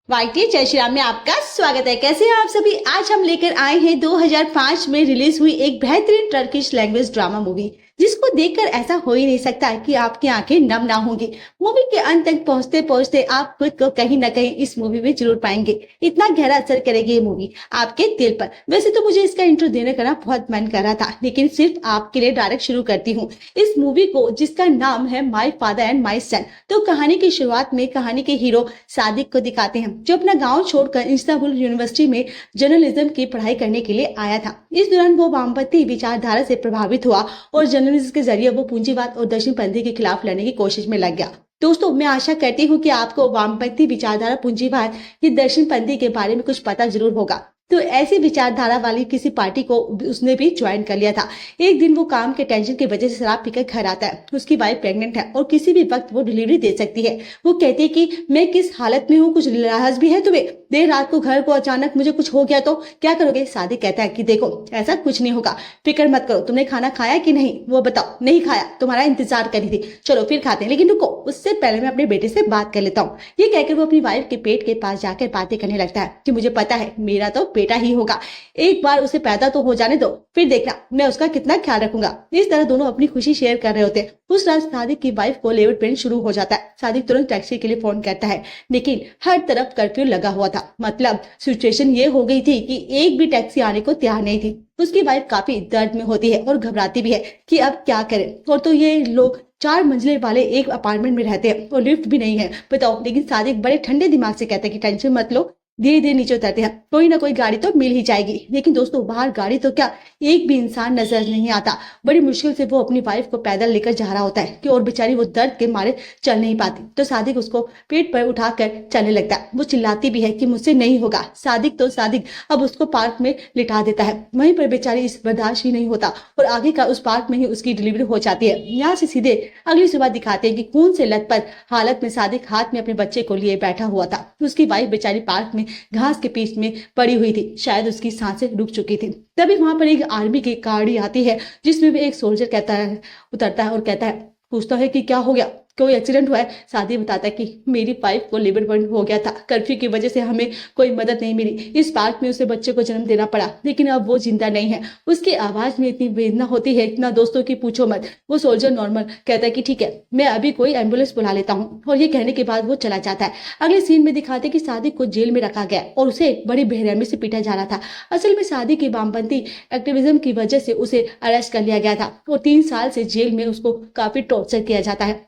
YT जय श्री राम में आपका स्वागत है। कैसे हैं आप सभी। आज हम लेकर आए हैं 2005 में रिलीज हुई एक बेहतरीन टर्किश लैंग्वेज ड्रामा मूवी, जिसको देखकर ऐसा हो ही नहीं सकता कि आपकी आंखें नम ना होंगी। मूवी के अंत तक पहुंचते पहुंचते आप खुद को कहीं ना कहीं इस मूवी में जरूर पाएंगे। इतना गहरा असर करेगी ये मूवी आपके दिल पर। वैसे तो मुझे इसका इंट्रो देने का ना बहुत मन कर रहा था, लेकिन सिर्फ आपके लिए डायरेक्ट शुरू करती हूँ इस मूवी को, जिसका नाम है माई फादर एंड माई सन। तो कहानी की शुरुआत में कहानी के हीरो सादिक को दिखाते हैं, जो अपना गांव छोड़कर इस्तांबुल यूनिवर्सिटी में जर्नलिज्म की पढ़ाई करने के लिए आया था। इस दौरान वो वामपंथी विचारधारा से प्रभावित हुआ और जर्नलिज्म के जरिए वो पूंजीवाद और दक्षिणपंथी के खिलाफ लड़ने की कोशिश में लग गया। दोस्तों, मैं आशा करती हूँ कि आपको वामपंथी विचारधारा, पूंजीवाद या दक्षिणपंथी के बारे में कुछ पता जरूर होगा। तो ऐसी विचारधारा वाली किसी पार्टी को उसने भी ज्वाइन कर लिया था। एक दिन वो काम के टेंशन की वजह से शराब पीकर घर आता है। उसकी वाइफ प्रेग्नेंट है और किसी भी वक्त वो डिलीवरी दे सकती है। वो कहती है कि मैं किस हालत में हूँ, कुछ लिहाज भी है तुम्हें। देर रात को घर को अचानक मुझे कुछ हो गया तो क्या करोगे। सादिक कहता है कि देखो, ऐसा कुछ नहीं होगा, फिक्र मत करो। तुमने खाना खाया कि नहीं, वो बताओ। नहीं खाया, तुम्हारा इंतजार करी थी। चलो फिर खाते हैं, लेकिन रुको, उससे पहले मैं अपने बेटे से बात कर लेता हूँ। ये कहकर वो अपनी वाइफ के पेट के पास जाकर बातें करने लगता है कि मुझे पता है मेरा तो बेटा ही होगा, एक बार उसे पैदा तो हो जाने दो, फिर देखना मैं उसका कितना ख्याल रखूंगा। इस तरह दोनों अपनी खुशी शेयर कर रहे होते हैं। उस रात सादिक की वाइफ को लेबर पेन शुरू हो जाता है। सादिक तुरंत टैक्सी के लिए फोन करता है, लेकिन हर तरफ कर्फ्यू लगा हुआ था। मतलब सिचुएशन ये हो गई थी कि एक भी टैक्सी आने को तैयार नहीं थी। उसकी वाइफ काफी दर्द में होती है और घबराती भी है कि अब क्या करें। और तो ये लोग 4 मंजिले वाले एक अपार्टमेंट में रहते हैं और लिफ्ट भी नहीं है, बताओ। लेकिन सादिक बड़े ठंडे दिमाग से कहता है कि टेंशन मत लो, धीरे धीरे नीचे उतरते हैं, कोई ना कोई गाड़ी तो मिल ही जाएगी। लेकिन दोस्तों, बाहर गाड़ी तो क्या, एक भी इंसान नजर नहीं आता। बड़ी मुश्किल से वो अपनी वाइफ को पैदल लेकर जा रहा होता है कि और बेचारी वो दर्द के मारे चल नहीं पाती। तो सादिक उसको पेट पर उठाकर चलने लगता है। वो चिल्लाती भी है कि मुझसे नहीं होगा। सादिक अब उसको पार्क में लिटा देता है। वहीं पर बेचारी इस बर्दाश्त ही नहीं होता और आगे का उस पार्क में ही उसकी डिलीवरी हो जाती है। यहाँ से सीधे अगली सुबह दिखाते हैं कि खून से लथपथ हालत में सादिक हाथ में अपने बच्चे को लिए बैठा हुआ था। उसकी वाइफ बेचारी पार्क में घास के बीच में पड़ी हुई थी, शायद उसकी सांसें रुक चुकी थी। तभी वहां पर एक आर्मी की गाड़ी आती है, जिसमें भी एक सोल्जर उतरता है और कहता है, पूछता है कि क्या हो गया, कोई एक्सीडेंट हुआ है। सादिक बताता है कि मेरी वाइफ को लिवर बर्न हो गया था, कर्फ्यू की वजह से हमें कोई मदद नहीं मिली। इस पार्क में उसे बच्चे को जन्म देना पड़ा, लेकिन अब वो जिंदा नहीं है। उसकी आवाज में इतनी वेदना होती है, इतना दोस्तों की पूछो मत। वो सोल्जर नॉर्मल कहता है कि ठीक है, मैं अभी कोई एम्बुलेंस बुला लेता हूँ। और ये कहने के बाद वो चला जाता है। अगले सीन में दिखाते कि सादिक को जेल में रखा गया और उसे बड़ी बेरहमी से पीटा जा रहा था। असल में सादिक की वामपंथी एक्टिविज्म की वजह से उसे अरेस्ट कर लिया गया था और 3 साल से जेल में उसको काफी टॉर्चर किया जाता है।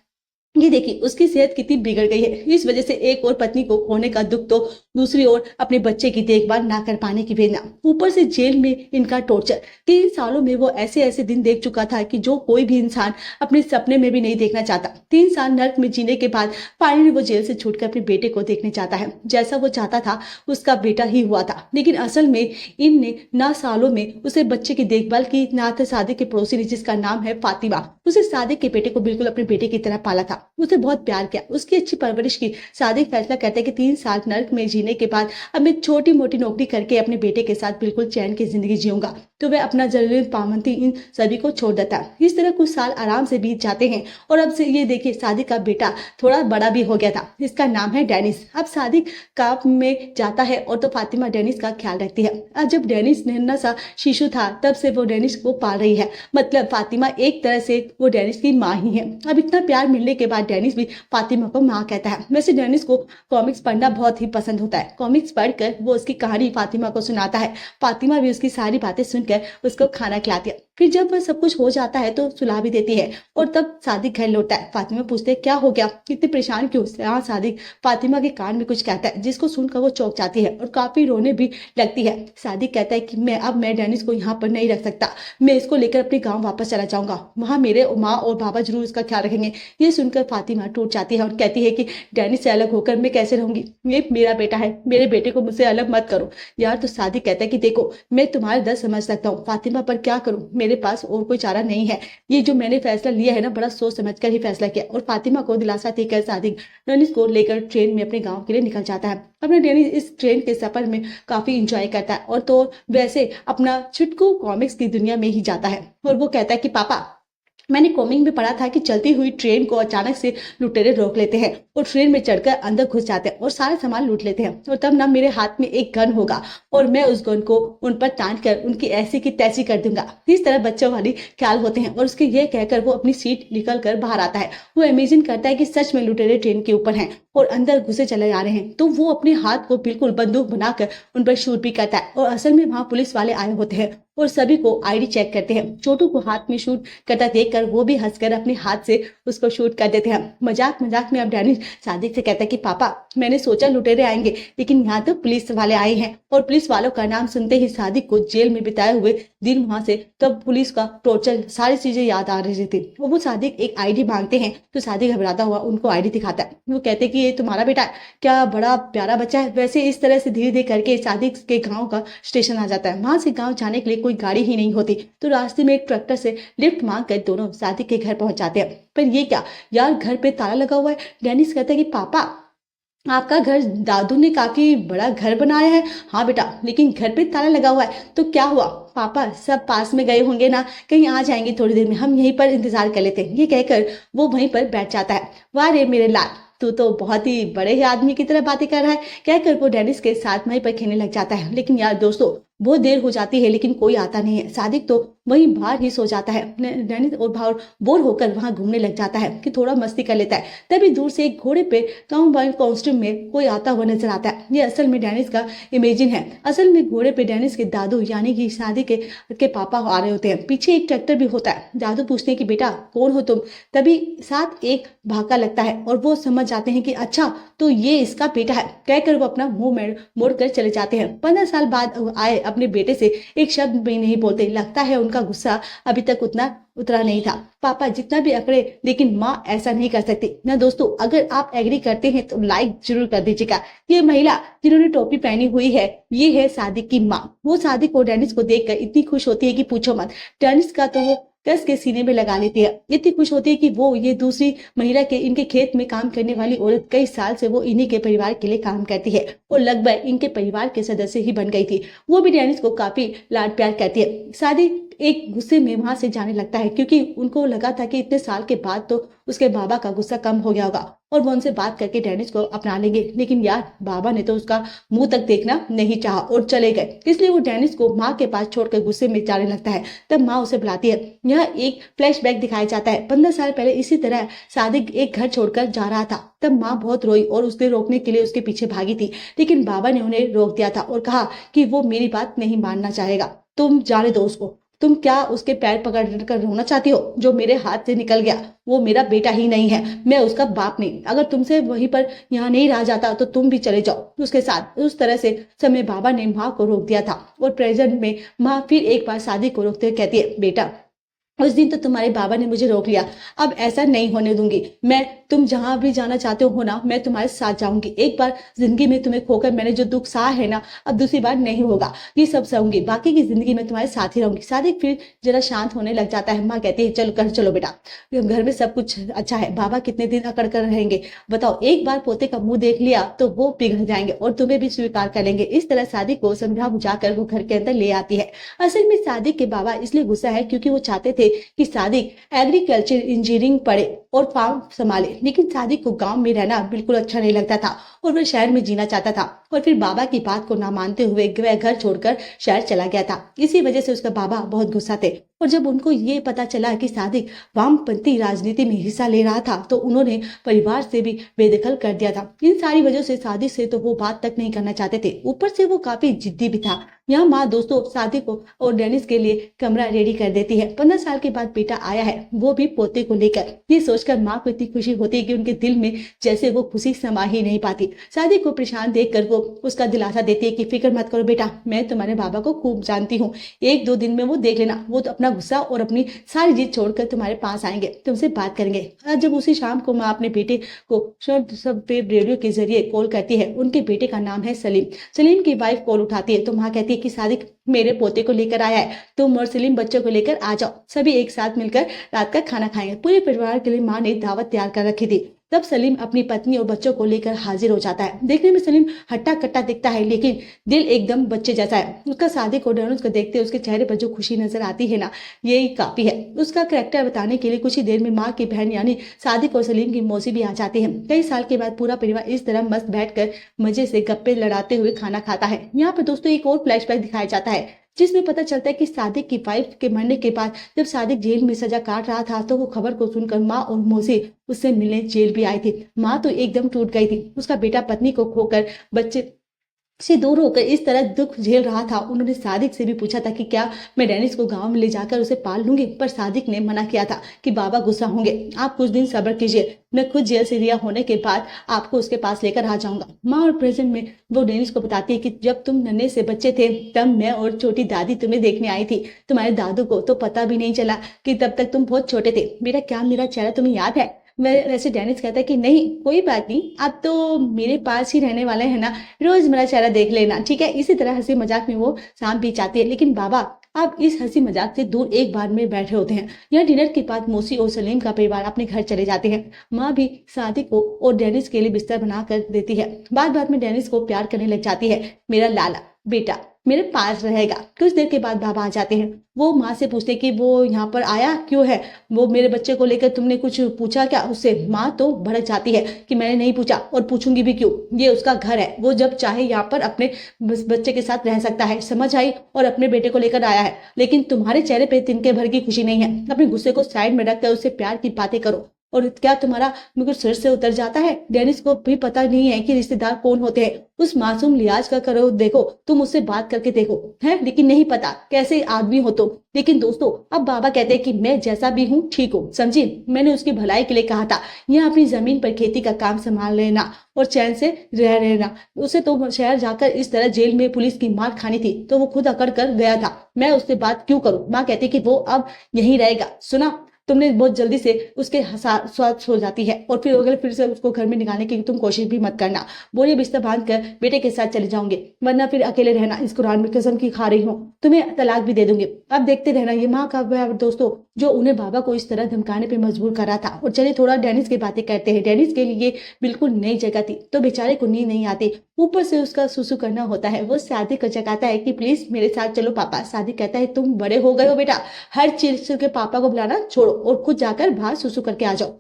ये देखिए उसकी सेहत कितनी बिगड़ गई है। इस वजह से एक और पत्नी को खोने का दुख, तो दूसरी ओर अपने बच्चे की देखभाल ना कर पाने की वेदना, ऊपर से जेल में इनका टॉर्चर। 3 सालों में वो ऐसे ऐसे दिन देख चुका था कि जो कोई भी इंसान अपने सपने में भी नहीं देखना चाहता। 3 साल नर्क में जीने के बाद फाइनली वो जेल से छूटकर अपने बेटे को देखने चाहता है। जैसा वो चाहता था उसका बेटा ही हुआ था, लेकिन असल में इनने ना सालों में उसे बच्चे की देखभाल की, ना थे सादिक के पड़ोसी ने जिसका नाम है फातिमा। उसे सादिक के बेटे को बिल्कुल अपने बेटे की तरह पाला था, उसे बहुत प्यार किया, उसकी अच्छी परवरिश की। सादिक फैसला करते हैं कि 3 साल नर्क में जीने के बाद अब मैं छोटी मोटी नौकरी करके अपने बेटे के साथ बिल्कुल चैन की जिंदगी जीऊंगा। तो वह अपना जरूरी पामंती इन सभी को छोड़ देता है। इस तरह कुछ साल आराम से बीत जाते हैं और अब से ये देखिए सादिक का बेटा थोड़ा बड़ा भी हो गया था। इसका नाम है डेनिस। अब सादिक काम में जाता है और तो फातिमा डेनिस का ख्याल रखती है। अब जब डेनिस नन्हा सा शिशु था तब से वो डेनिस को पाल रही है। मतलब फातिमा एक तरह से वो डेनिस की माँ ही है। अब इतना प्यार मिलने के बाद डेनिस भी फातिमा को माँ कहता है। वैसे डेनिस को कॉमिक्स पढ़ना बहुत ही पसंद होता है। कॉमिक्स पढ़कर वो उसकी कहानी फातिमा को सुनाता है। फातिमा भी उसकी सारी बातें सुनकर उसको खाना खिलाती है। फिर जब वह सब कुछ हो जाता है तो सुला भी देती है और तब सादिक घर लौटता है। फातिमा पूछते है क्या हो गया, इतने परेशान क्यों। यहाँ सादिक फातिमा के कान में कुछ कहता है, जिसको सुनकर वो चौंक जाती है और काफी रोने भी लगती है। सादिक कहता है कि मैं डेनिस को यहाँ पर नहीं रख सकता, मैं इसको लेकर अपने गाँव वापस चला जाऊंगा, वहाँ मेरे माँ और बाबा जरूर इसका ख्याल रखेंगे। ये सुनकर फातिमा टूट जाती है और कहती है कि डेनिस से अलग होकर मैं कैसे रहूंगी, ये मेरा बेटा है, मेरे बेटे को मुझसे अलग मत करो यार। तो सादिक कहता है कि देखो मैं तुम्हारे दर्द समझ सकता हूँ फातिमा, पर क्या करूँ, मेरे पास और कोई चारा नहीं है। ये जो मैंने फैसला लिया है ना, बड़ा सोच समझ कर ही फैसला किया। और फातिमा को दिलासा देकर सादिक डेनिस को लेकर ट्रेन में अपने गाँव के लिए निकल जाता है। अपने डेनिस इस ट्रेन के सफर में काफी इंजॉय करता है और तो वैसे अपना छुटकू कॉमिक्स की दुनिया में ही जाता है। और वो कहता है कि पापा मैंने कॉमिक में पढ़ा था कि चलती हुई ट्रेन को अचानक से लुटेरे रोक लेते हैं और ट्रेन में चढ़कर अंदर घुस जाते हैं और सारा सामान लूट लेते हैं। और तब ना मेरे हाथ में एक गन होगा और मैं उस गन को उन पर तान कर उनकी ऐसी की तैसी कर दूंगा। इस तरह बच्चों वाली ख्याल होते हैं और उसके ये कहकर वो अपनी सीट निकल कर बाहर आता है। वो इमेजिन करता है कि सच में लुटेरे ट्रेन के ऊपर हैं और अंदर घुसे चले जा रहे हैं। तो वो अपने हाथ को बिल्कुल बंदूक बनाकर उन पर शूट भी करता है और असल में वहां पुलिस वाले आए होते हैं और सभी को आईडी चेक करते हैं। छोटू को हाथ में शूट करता देखकर वो भी हंसकर अपने हाथ से उसको शूट कर देते हैं। मजाक मजाक में अब डैनिश सादिक से कहता है कि पापा मैंने सोचा लुटेरे आएंगे लेकिन यहाँ तो पुलिस वाले आए हैं। और पुलिस वालों का नाम सुनते ही सादिक को जेल में बिताए हुए दिन वहां से तब पुलिस का टॉर्चर सारी चीजें याद आ रही थी। वो सादिक एक आईडी मांगते हैं तो सादिक घबराता हुआ उनको आईडी दिखाता है। वो कहते हैं कि ये तुम्हारा बेटा है, क्या बड़ा प्यारा बच्चा है। वैसे इस तरह से धीरे धीरे करके सादिक के गाँव का स्टेशन आ जाता है। वहां से गाँव जाने के लिए कोई गाड़ी ही नहीं होती तो रास्ते में एक ट्रैक्टर से लिफ्ट मांग कर दोनों सादिक के घर पहुंच जाते हैं। पर ये क्या यार, घर पे ताला लगा हुआ है। डेनिस कहता है कि पापा आपका घर, दादू ने काफी बड़ा घर बनाया है। हाँ बेटा, लेकिन घर पे ताला लगा हुआ है तो क्या हुआ। पापा सब पास में गए होंगे ना, कहीं आ जाएंगे थोड़ी देर में, हम यहीं पर इंतजार कर लेते हैं। ये कहकर वो वहीं पर बैठ जाता है। वाह रे मेरे लाल, तू तो बहुत ही बड़े ही आदमी की तरह बातें कर रहा है, कहकर वो डेनिस के साथ वहीं पर खेलने लग जाता है। लेकिन यार दोस्तों बहुत देर हो जाती है लेकिन कोई आता नहीं है। सादिक तो वहीं बाहर ही सो जाता है। डेनिस और बाहर बोर होकर वहां घूमने लग जाता है कि थोड़ा मस्ती कर लेता है। तभी दूर से एक घोड़े पे काउबॉय कॉस्ट्यूम में कोई आता हुआ नजर आता है। ये असल में डेनिस का इमेजिन है। असल में घोड़े पे डेनिस के दादू यानी कि सादिक के पापा आ रहे होते हैं। पीछे एक ट्रैक्टर भी होता है। दादू पूछते हैं कि बेटा कौन हो तुम। तभी साथ एक भागा लगता है और वो समझ जाते हैं कि अच्छा तो ये इसका बेटा है, कहकर वो अपना मुंह मोड़ कर चले जाते हैं। 15 साल बाद आए अपने बेटे से एक शब्द भी नहीं बोलते। लगता है उनका गुस्सा अभी तक उतना उतरा नहीं था। पापा जितना भी अकड़े लेकिन माँ ऐसा नहीं कर सकती ना। दोस्तों अगर आप एग्री करते हैं तो लाइक जरूर कर दीजिएगा। ये महिला जिन्होंने टोपी पहनी हुई है ये है सादिक की माँ। वो सादिक और डेनिस को देखकर इतनी खुश होती है कि पूछो मत। डेनिस का तो वो कस के सीने में लगा लेती है। इतनी खुश होती है कि वो ये दूसरी महिला के इनके खेत में काम करने वाली औरत कई साल से वो इन्हीं के परिवार के लिए काम करती है और लगभग इनके परिवार के सदस्य ही बन गई थी। वो भी डेनिस को काफी लाड प्यार करती है। सादिक एक गुस्से में वहां से जाने लगता है क्योंकि उनको लगा था कि इतने साल के बाद तो उसके बाबा का गुस्सा कम हो गया होगा और वो उनसे बात करके डेनिस को अपना लेंगे। लेकिन यार बाबा ने तो उसका मुंह तक देखना नहीं चाहा और चले गए। इसलिए वो डेनिस को माँ के पास छोड़कर गुस्से में जाने लगता है। तब माँ उसे बुलाती है। यह एक फ्लैशबैक दिखाया जाता है। 15 साल पहले इसी तरह सादिक एक घर छोड़कर जा रहा था। तब माँ बहुत रोई और उसने रोकने के लिए उसके पीछे भागी थी लेकिन बाबा ने उन्हें रोक दिया था और कहा कि वो मेरी बात नहीं मानना चाहेगा। तुम जाने दो उसको। तुम क्या उसके पैर पकड़ कर रोना चाहती हो। जो मेरे हाथ से निकल गया वो मेरा बेटा ही नहीं है, मैं उसका बाप नहीं। अगर तुमसे वहीं पर यहाँ नहीं रह जाता तो तुम भी चले जाओ उसके साथ। उस तरह से समय बाबा ने माँ को रोक दिया था। और प्रेजेंट में माँ फिर एक बार शादी को रोकते हुए कहती है बेटा उस दिन तो तुम्हारे बाबा ने मुझे रोक लिया, अब ऐसा नहीं होने दूंगी मैं। तुम जहां भी जाना चाहते हो ना मैं तुम्हारे साथ जाऊंगी। एक बार जिंदगी में तुम्हें खोकर मैंने जो दुख सहा है ना अब दूसरी बार नहीं होगा। ये सब सहूंगी, बाकी की जिंदगी में तुम्हारे साथ ही रहूंगी। सादिक फिर जरा शांत होने लग जाता है। माँ कहती है चलो कर चलो बेटा, घर में सब कुछ अच्छा है। बाबा कितने दिन अकड़ कर रहेंगे बताओ। एक बार पोते का मुंह देख लिया तो वो पिघल जाएंगे और तुम्हें भी स्वीकार कर लेंगे। इस तरह सादिक को समझा बुझाकर वो घर के अंदर ले आती है। असल में सादिक के बाबा इसलिए गुस्सा है क्योंकि वो चाहते थे कि सादिक एग्रीकल्चर इंजीनियरिंग पढ़े और फार्म संभाले। लेकिन सादिक को गांव में रहना बिल्कुल अच्छा नहीं लगता था और वह शहर में जीना चाहता था। और फिर बाबा की बात को ना मानते हुए वह घर छोड़कर शहर चला गया था। इसी वजह से उसका बाबा बहुत गुस्सा थे। और जब उनको ये पता चला कि सादिक वामपंथी राजनीति में हिस्सा ले रहा था तो उन्होंने परिवार से भी बेदखल कर दिया था। इन सारी वजह से सादिक से तो वो बात तक नहीं करना चाहते थे। ऊपर से वो काफी जिद्दी भी था। यहाँ माँ दोस्तों सादिक को और डेनिस के लिए कमरा रेडी कर देती है। 15 साल के बाद बेटा आया है, वो भी पोते को लेकर। ये सोचकर माँ को इतनी खुशी होती है कि उनके दिल में जैसे वो खुशी समा ही नहीं पाती। सादिक को परेशान देखकर वो उसका दिलासा देती है कि फिक्र मत करो बेटा, मैं तुम्हारे बाबा को खूब जानती हूँ। 1-2 दिन में वो देख लेना, वो तो अपना गुस्सा और अपनी सारी जिद छोड़कर तुम्हारे पास आएंगे, तुमसे बात करेंगे। जब उसी शाम को माँ अपने बेटे को सब पे रेडियो के जरिए कॉल करती है। उनके बेटे का नाम है सलीम। सलीम की वाइफ कॉल उठाती है तो माँ कहती है कि सादिक मेरे पोते को लेकर आया है, तुम और सलीम बच्चों को लेकर आ जाओ, सभी एक साथ मिलकर रात का खाना खाएंगे। पूरे परिवार के लिए माँ ने दावत तैयार कर रखी थी। तब सलीम अपनी पत्नी और बच्चों को लेकर हाजिर हो जाता है। देखने में सलीम हट्टा कट्टा दिखता है, लेकिन दिल एकदम बच्चे जैसा है। उसका सादिक और डेनिस को देखते उसके चेहरे पर जो खुशी नजर आती है ना, यही काफी है। उसका करैक्टर बताने के लिए कुछ ही देर में माँ की बहन यानी सादिक और सलीम की मौसी भी आ जाती है। कई साल के बाद पूरा परिवार इस तरह मस्त बैठकर मजे से गप्पे लड़ाते हुए खाना खाता है। यहाँ पर दोस्तों एक और फ्लैशबैक दिखाया जाता है, जिसमें पता चलता है कि सादिक की वाइफ के मरने के बाद जब सादिक जेल में सजा काट रहा था तो वो खबर को सुनकर माँ और मौसी उससे मिलने जेल भी आई थी। माँ तो एकदम टूट गई थी। उसका बेटा पत्नी को खोकर बच्चे से दूर होकर इस तरह दुख झेल रहा था। उन्होंने सादिक से भी पूछा था कि क्या मैं डेनिस को गांव में ले जाकर उसे पाल लूंगी, पर सादिक ने मना किया था कि बाबा गुस्सा होंगे, आप कुछ दिन सब्र कीजिए, मैं खुद जेल से रिहा होने के बाद आपको उसके पास लेकर आ जाऊंगा। माँ और प्रेजेंट में वो डेनिस को बताती है कि जब तुम नन्हे से बच्चे थे तब मैं और छोटी दादी तुम्हें देखने आई थी। तुम्हारे दादू को तो पता भी नहीं चला कि तब तक तुम बहुत छोटे थे। बेटा क्या मेरा चेहरा तुम्हें याद है? वैसे डेनिस कहता है कि नहीं कोई बात नहीं, आप तो मेरे पास ही रहने वाले हैं ना, रोज मेरा चेहरा देख लेना, ठीक है। इसी तरह हंसी मजाक में वो शाम भी चाहती है। लेकिन बाबा आप इस हंसी मजाक से दूर एक बार में बैठे होते हैं। यहाँ डिनर के बाद मौसी और सलीम का परिवार अपने घर चले जाते हैं। माँ भी सादिक को और डेनिस के लिए बिस्तर बना कर देती है। बात में डेनिस को प्यार करने लग जाती है, मेरा लाला बेटा मेरे पास रहेगा। कुछ देर के बाद बाबा आ जाते हैं। वो माँ से पूछते कि वो यहाँ पर आया क्यों है, वो मेरे बच्चे को लेकर तुमने कुछ पूछा क्या उससे? माँ तो भड़क जाती है कि मैंने नहीं पूछा और पूछूंगी भी क्यों, ये उसका घर है, वो जब चाहे यहाँ पर अपने बच्चे के साथ रह सकता है, समझ आई, और अपने बेटे को लेकर आया है। लेकिन तुम्हारे चेहरे पे तिनके भर की खुशी नहीं है। अपने गुस्से को साइड में रखकर उससे प्यार की बातें करो। और क्या तुम्हारा मुझे सिर से उतर जाता है? डेनिस को भी पता नहीं है कि रिश्तेदार कौन होते हैं। उस मासूम लिहाज का करो, देखो तुम उससे बात करके देखो है, लेकिन नहीं पता कैसे आदमी हो तुम। लेकिन दोस्तों अब बाबा कहते हैं कि मैं जैसा भी हूँ ठीक हूँ, समझी, मैंने उसकी भलाई के लिए कहा था यहाँ अपनी जमीन पर खेती का काम संभाल लेना और चैन से रह रहना। उसे तो शहर जाकर इस तरह जेल में पुलिस की मार खानी थी तो वो खुद अकड़ कर गया था, मैं उससे बात क्यों करूँ? माँ कहती कि वो अब यहीं रहेगा। सुना तुमने, बहुत जल्दी से उसके स्वाद हो जाती है और फिर से उसको घर में निकालने की तुम कोशिश भी मत करना। बोरिए बिस्तर बांध कर बेटे के साथ चले जाऊंगे, वरना फिर अकेले रहना। इस कुरान में कसम की खा रही हूँ, तुम्हें तलाक भी दे दूंगी। अब देखते रहना। ये माँ का दोस्तों जो उन्हें बाबा को इस तरह धमकाने पे मजबूर कर रहा था। और चलिए थोड़ा डेनिस की बातें करते हैं। डेनिस के लिए बिल्कुल नई जगह थी तो बेचारे को नींद नहीं आती, ऊपर से उसका सुसु करना होता है। वो सादिक को जगाता है कि प्लीज मेरे साथ चलो पापा। सादिक कहता है तुम बड़े हो गए हो बेटा, हर चीज के पापा को बुलाना छोड़ो और खुद जाकर बाहर सुसु करके आ जाओ।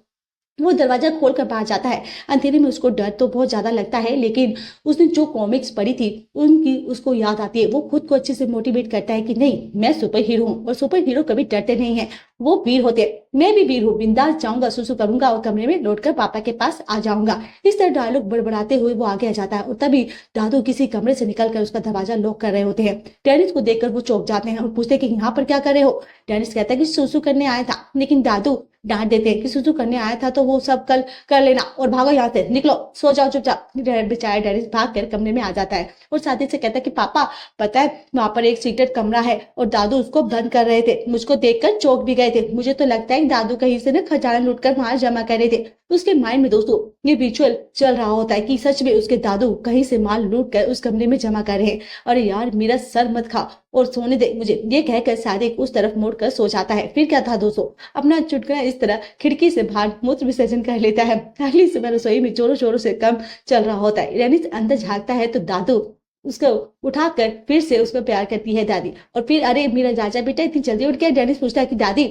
वो दरवाजा खोल कर बाहर जाता है। अंधेरे में उसको डर तो बहुत ज्यादा लगता है, लेकिन उसने जो कॉमिक्स पढ़ी थी उनकी उसको याद आती है। वो खुद को अच्छे से मोटिवेट करता है कि नहीं मैं सुपर हीरो हूँ और सुपर हीरो कभी डरते नहीं है, वो वीर होते हैं। मैं भी वीर हूँ, बिंदास जाऊंगा, सुसु करूंगा और कमरे में लौटकर पापा के पास आ जाऊंगा। इस तरह डायलॉग बड़बड़ाते हुए वो आगे आ जाता है और तभी दादू किसी कमरे से निकलकर उसका दरवाजा लॉक कर रहे होते हैं। डेनिस को देखकर वो चौंक जाते हैं और पूछते हैं कि यहाँ पर क्या कर रहे हो? डेनिस कहता है कि सुसु करने आया था, लेकिन दादू डांट देते हैं कि सुसु करने आया था तो वो सब कल कर लेना और भागो यहाँ से, निकलो, सो जाओ चुपचाप। बेचारा डेनिस भाग कर कमरे में आ जाता है और सादिक से कहता है कि पापा पता है वहां पर एक सीक्रेट कमरा है और दादू उसको बंद कर रहे थे, मुझको देखकर चौंक भी गए थे। मुझे तो लगता है दादू कहीं से ना खजाना लूट कर वहां जमा कर रहे थे। उसके माइंड में दोस्तों ये विजुअल चल रहा होता है कि सच में उसके दादू कहीं से माल लूट कर उस कमरे में जमा कर रहे हैं। अरे यार मेरा सर मत खा और सोने दे मुझे, ये कहकर सादिक उस तरफ मुड़कर सो जाता है। फिर क्या था दोस्तों, अपना चुटकुला इस तरह खिड़की से बाहर मूत्र विसर्जन कर लेता है। अगली सुबह रसोई में जोरों शोरों से काम चल रहा होता है। डेनिस अंदर झांकता है तो दादू उसको उठाकर फिर से उसको प्यार करती है दादी। और फिर अरे मेरा राजा बेटा इतनी जल्दी उठ गया? डेनिस पूछता है कि दादी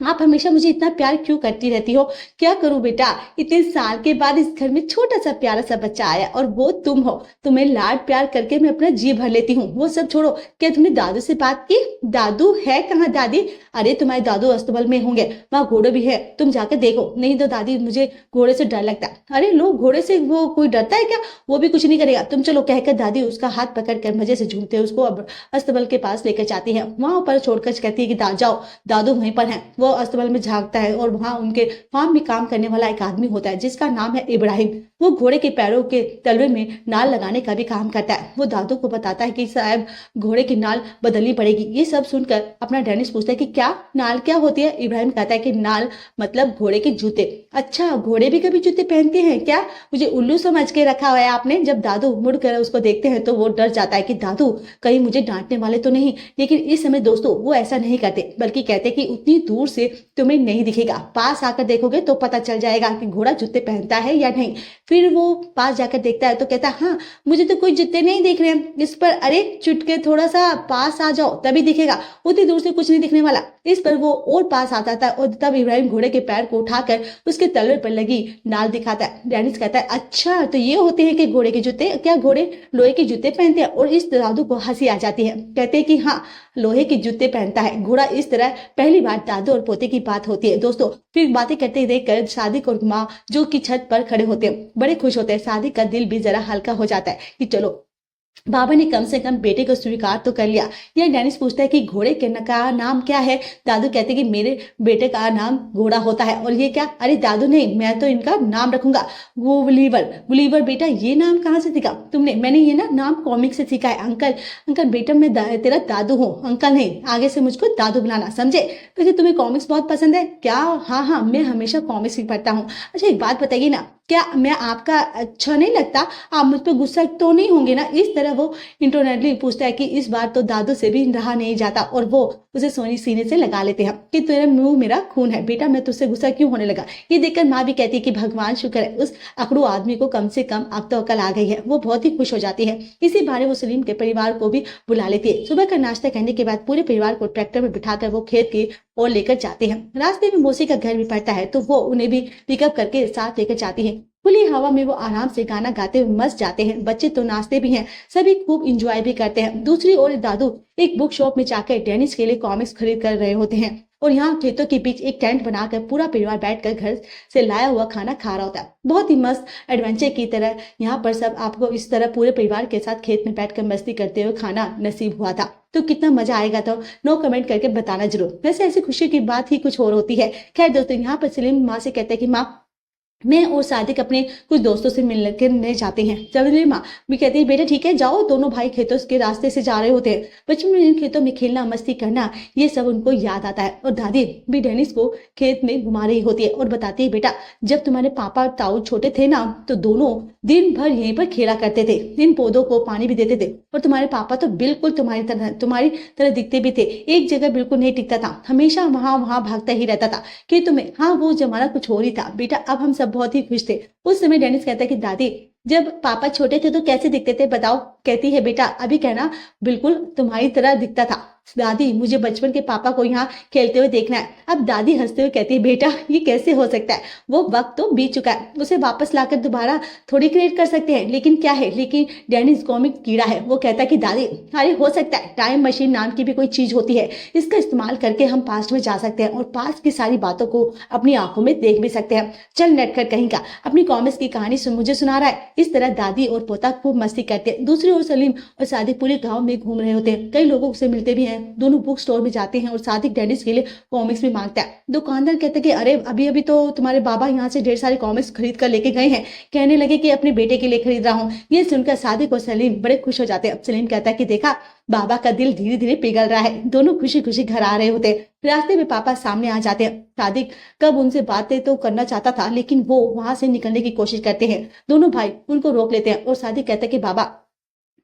आप हमेशा मुझे इतना प्यार क्यों करती रहती हो? क्या करूं बेटा, इतने साल के बाद इस घर में छोटा सा प्यारा सा बच्चा आया और वो तुम हो। तुम्हें लाड प्यार करके मैं अपना जी भर लेती हूँ। वो सब छोड़ो, क्या तुमने दादू से बात की? दादू है कहाँ दादी? अरे तुम्हारे दादू अस्तबल में होंगे, वहाँ घोड़े भी है, तुम जाकर देखो। नहीं तो दादी मुझे घोड़े से डर लगता है। अरे लो घोड़े से वो कोई डरता है क्या? वो भी कुछ नहीं करेगा, तुम चलो, कहकर दादी उसका हाथ पकड़कर मजे से झूमते उसको अस्तबल के पास लेकर जाती है। वहां पर छोड़कर कहती है कि जाओ, दादू वहीं पर है। वो अस्तबल में झांकता है और वहां उनके फार्म में काम करने वाला एक आदमी होता है जिसका नाम है इब्राहिम। वो घोड़े के पैरों के तलवे में नाल लगाने का भी काम करता है। वो दादू को बताता है कि साहब घोड़े की नाल बदलनी पड़ेगी। ये सब सुनकर अपना डेनिस पूछता है कि क्या नाल क्या होती है? इब्राहिम कहता है कि नाल मतलब घोड़े के जूते। अच्छा, घोड़े भी कभी जूते पहनते हैं क्या? मुझे उल्लू समझ के रखा हुआ है आपने। जब दादू मुड़कर उसको देखते हैं तो वो डर जाता है कि दादू कहीं मुझे डांटने वाले तो नहीं। लेकिन इस समय दोस्तों वो ऐसा नहीं करते, बल्कि कहते कि उतनी दूर से तुम्हें नहीं दिखेगा, पास आकर देखोगे तो पता चल जाएगा कि घोड़ा जूते पहनता है या नहीं। फिर वो पास जाकर देखता है तो कहता है, हाँ मुझे तो कोई जूते नहीं दिख रहे हैं। इस पर अरे चुटके थोड़ा सा पास आ जाओ तभी दिखेगा, उतनी दूर से कुछ नहीं दिखने वाला। इस पर वो और पास आता था और तब इब्राहिम घोड़े के पैर को उठाकर उसके तलवे पर लगी नाल दिखाता है। डेनिस कहता है, अच्छा तो ये होते हैं कि घोड़े के जूते, क्या घोड़े लोहे के जूते पहनते हैं? और इस दादू को हंसी आ जाती है। कहते हैं कि हाँ लोहे के जूते पहनता है घोड़ा। इस तरह पहली बार दादू और पोते की बात होती है। दोस्तों फिर बातें करते देखकर सादिक और माँ जो की छत पर खड़े होते हैं बड़े खुश होते हैं। सादिक का दिल भी जरा हल्का हो जाता है कि चलो बाबा ने कम से कम बेटे को स्वीकार तो कर लिया। यह डेनिस पूछता है कि घोड़े के का नाम क्या है? दादू कहते हैं कि मेरे बेटे का नाम घोड़ा होता है। और ये क्या? अरे दादू नहीं, मैं तो इनका नाम रखूंगा गुलिवर। गुलिवर बेटा ये नाम कहाँ से सीखा तुमने? मैंने ये ना नाम कॉमिक से सीखा है। अंकल अंकल बेटा मैं तेरा दादू हूँ, अंकल नहीं, आगे से मुझको दादू बुलाना, समझे? वैसे तुम्हें कॉमिक्स बहुत पसंद है क्या? हाँ हाँ मैं हमेशा कॉमिक्स ही पढ़ता हूँ। अच्छा एक बात बताइए ना, क्या मैं आपका अच्छा नहीं लगता? आप मुझ पर गुस्सा तो नहीं होंगे ना? इस तरह वो इंटरनेटली पूछता है कि इस बार तो दादू से भी रहा नहीं जाता और वो उसे सोनी सीने से लगा लेते हैं कि तेरा मुंह मेरा खून है बेटा, मैं तुझसे गुस्सा क्यों होने लगा? ये देखकर माँ भी कहती है कि भगवान शुक्र है उस अकड़ू आदमी को कम से कम अब तो अकल आ गई है। वो बहुत ही खुश हो जाती है। इसी बहाने वो सलीम के परिवार को भी बुला लेती है। सुबह का नाश्ता करने के बाद पूरे परिवार को ट्रैक्टर में बिठाकर वो खेत की ओर लेकर जाते हैं। रास्ते में मौसी का घर भी पड़ता है तो वो उन्हें भी पिकअप करके साथ लेकर जाती है। खुली हवा में वो आराम से गाना गाते हुए मस्त जाते हैं। बच्चे तो नाचते भी हैं, सभी खूब इंजॉय भी करते हैं। दूसरी ओर दादू एक बुक शॉप में जाकर डेनिस के लिए कॉमिक्स खरीद कर रहे होते हैं और यहाँ खेतों के बीच एक टेंट बनाकर पूरा परिवार बैठकर घर से लाया हुआ खाना खा रहा होता है। बहुत ही मस्त एडवेंचर की तरह यहाँ पर सब आपको इस तरह पूरे परिवार के साथ खेत में बैठकर मस्ती करते हुए खाना नसीब हुआ था तो कितना मजा आएगा। तो नो कमेंट करके बताना जरूर। वैसे ऐसी खुशी की बात ही कुछ और होती है। खैर दोस्तों यहाँ पर सलीम माँ से कहते हैं कि माँ मैं और सादिक अपने कुछ दोस्तों से मिलने जाते हैं। चलो माँ भी कहती है बेटा ठीक है जाओ। दोनों भाई खेतों के रास्ते से जा रहे होते हैं। बचपन में इन खेतों में खेलना मस्ती करना ये सब उनको याद आता है। और दादी भी डेनिस को खेत में घुमा रही होती है और बताती है बेटा जब तुम्हारे पापा और ताऊ छोटे थे ना तो दोनों दिन भर यहीं पर खेला करते थे, इन पौधों को पानी भी देते थे। और तुम्हारे पापा तो बिल्कुल तुम्हारी तरह दिखते भी थे, एक जगह बिल्कुल नहीं टिकता था, हमेशा वहां भागता ही रहता था कि तुम्हें। हाँ वो जमाना कुछ और ही था बेटा। अब हम बहुत ही खुश थे। उस समय डेनिस कहता है कि दादी जब पापा छोटे थे तो कैसे दिखते थे बताओ? कहती है बेटा अभी कहना बिल्कुल तुम्हारी तरह दिखता था। दादी मुझे बचपन के पापा को यहाँ खेलते हुए देखना है। अब दादी हंसते हुए कहती है बेटा ये कैसे हो सकता है? वो वक्त तो बीत चुका है, उसे वापस लाकर दोबारा थोड़ी क्रिएट कर सकते हैं। लेकिन क्या है? लेकिन डेनिस कॉमिक कीड़ा है। वो कहता है कि दादी अरे हो सकता है टाइम मशीन नाम की भी कोई चीज होती है, इसका इस्तेमाल करके हम पास्ट में जा सकते हैं और पास्ट की सारी बातों को अपनी आंखों में देख भी सकते हैं। चल नेटकर कहीं का अपनी कॉमिक्स की कहानी मुझे सुना रहा है। इस तरह दादी और पोता खूब मस्ती करते हैं। दूसरी ओर सलीम और सादिक पूरे गाँव में घूम रहे होते हैं, कई लोगों से मिलते भी हैं। दोनों बुक स्टोर में जाते हैं और सादिक डेनिस के लिए कॉमिक्स भी मांगता है। दुकानदार कहते हैं कि अरे अभी अभी तो तुम्हारे बाबा यहाँ से ढेर सारे कॉमिक्स खरीद कर लेके गए हैं, कहने लगे कि अपने बेटे के लिए खरीद रहा हूँ। ये सुनकर सादिक और सलीम बड़े खुश हो जाते हैं। सलीम कहता है कि देखा बाबा का दिल धीरे धीरे पिघल रहा है। दोनों खुशी खुशी घर आ रहे होते हैं। रास्ते में पापा सामने आ जाते हैं। सादिक कब उनसे बातें तो करना चाहता था लेकिन वो वहां से निकलने की कोशिश करते हैं। दोनों भाई उनको रोक लेते हैं और सादिक कहता है कि बाबा